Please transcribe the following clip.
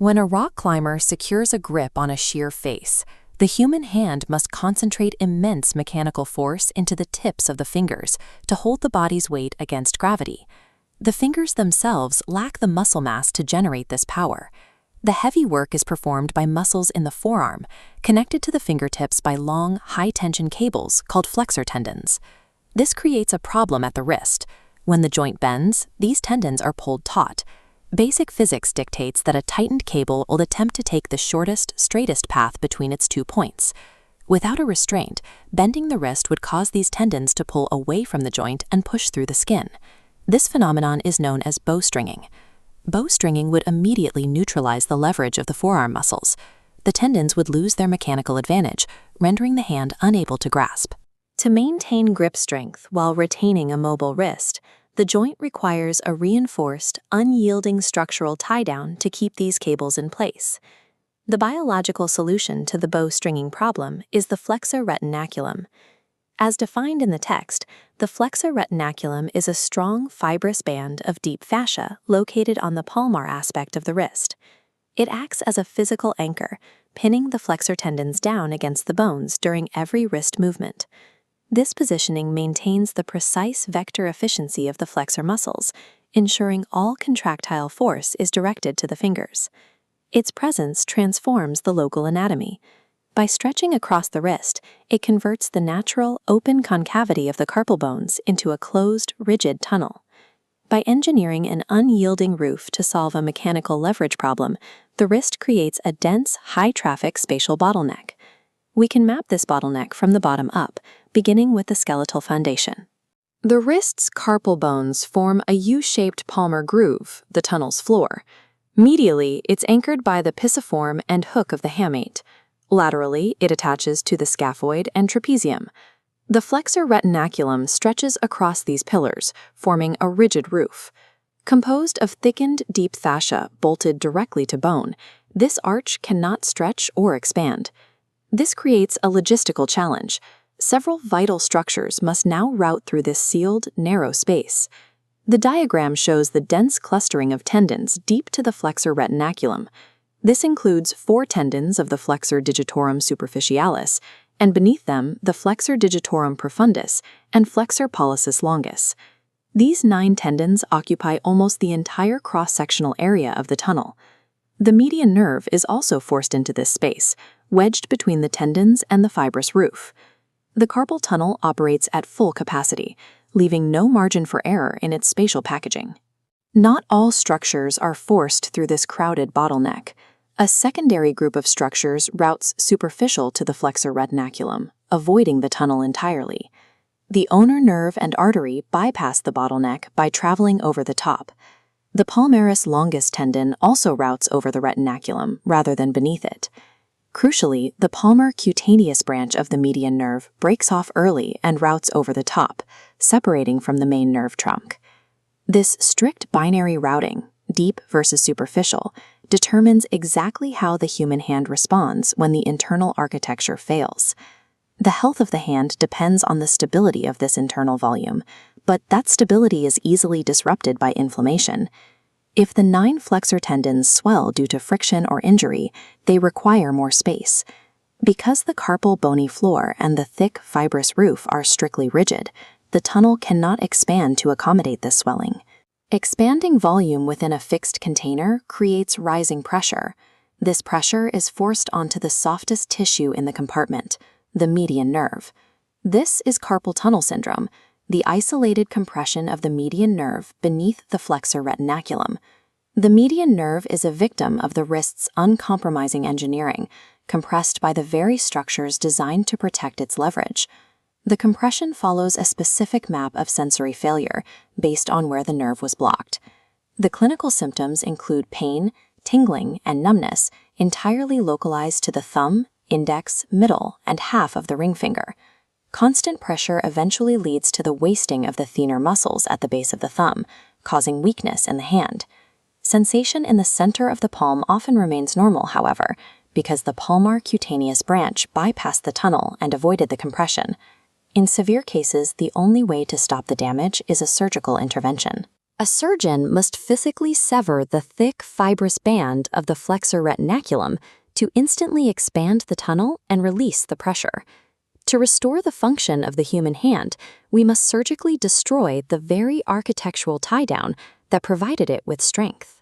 When a rock climber secures a grip on a sheer face, the human hand must concentrate immense mechanical force into the tips of the fingers to hold the body's weight against gravity. The fingers themselves lack the muscle mass to generate this power. The heavy work is performed by muscles in the forearm, connected to the fingertips by long, high-tension cables called flexor tendons. This creates a problem at the wrist. When the joint bends, these tendons are pulled taut. Basic physics dictates that a tightened cable will attempt to take the shortest, straightest path between its 2 points. Without a restraint, bending the wrist would cause these tendons to pull away from the joint and push through the skin. This phenomenon is known as bowstringing. Bowstringing would immediately neutralize the leverage of the forearm muscles. The tendons would lose their mechanical advantage, rendering the hand unable to grasp. To maintain grip strength while retaining a mobile wrist, the joint requires a reinforced, unyielding structural tie-down to keep these cables in place. The biological solution to the bowstringing problem is the flexor retinaculum. As defined in the text, the flexor retinaculum is a strong fibrous band of deep fascia located on the palmar aspect of the wrist. It acts as a physical anchor, pinning the flexor tendons down against the bones during every wrist movement. This positioning maintains the precise vector efficiency of the flexor muscles, ensuring all contractile force is directed to the fingers. Its presence transforms the local anatomy. By stretching across the wrist, it converts the natural, open concavity of the carpal bones into a closed, rigid tunnel. By engineering an unyielding roof to solve a mechanical leverage problem, the wrist creates a dense, high-traffic spatial bottleneck. We can map this bottleneck from the bottom up, beginning with the skeletal foundation. The wrist's carpal bones form a U-shaped palmar groove, the tunnel's floor. Medially, it's anchored by the pisiform and hook of the hamate. Laterally, it attaches to the scaphoid and trapezium. The flexor retinaculum stretches across these pillars, forming a rigid roof. Composed of thickened, deep fascia bolted directly to bone, this arch cannot stretch or expand. This creates a logistical challenge. Several vital structures must now route through this sealed, narrow space. The diagram shows the dense clustering of tendons deep to the flexor retinaculum. This includes 4 tendons of the flexor digitorum superficialis, and beneath them, the flexor digitorum profundus and flexor pollicis longus. These 9 tendons occupy almost the entire cross-sectional area of the tunnel. The median nerve is also forced into this space, wedged between the tendons and the fibrous roof. The carpal tunnel operates at full capacity, leaving no margin for error in its spatial packaging. Not all structures are forced through this crowded bottleneck. A secondary group of structures routes superficial to the flexor retinaculum, avoiding the tunnel entirely. The ulnar nerve and artery bypass the bottleneck by traveling over the top. The palmaris longus tendon also routes over the retinaculum rather than beneath it. Crucially, the palmar cutaneous branch of the median nerve breaks off early and routes over the top, separating from the main nerve trunk. This strict binary routing, deep versus superficial, determines exactly how the human hand responds when the internal architecture fails. The health of the hand depends on the stability of this internal volume, but that stability is easily disrupted by inflammation. If the 9 flexor tendons swell due to friction or injury, they require more space. Because the carpal bony floor and the thick fibrous roof are strictly rigid, the tunnel cannot expand to accommodate this swelling. Expanding volume within a fixed container creates rising pressure. This pressure is forced onto the softest tissue in the compartment, the median nerve. This is carpal tunnel syndrome, the isolated compression of the median nerve beneath the flexor retinaculum. The median nerve is a victim of the wrist's uncompromising engineering, compressed by the very structures designed to protect its leverage. The compression follows a specific map of sensory failure based on where the nerve was blocked. The clinical symptoms include pain, tingling, and numbness, entirely localized to the thumb, index, middle, and half of the ring finger. Constant pressure eventually leads to the wasting of the thenar muscles at the base of the thumb, causing weakness in the hand. Sensation in the center of the palm often remains normal, however, because the palmar cutaneous branch bypassed the tunnel and avoided the compression. In severe cases, the only way to stop the damage is a surgical intervention. A surgeon must physically sever the thick, fibrous band of the flexor retinaculum to instantly expand the tunnel and release the pressure. To restore the function of the human hand, we must surgically destroy the very architectural tie-down that provided it with strength.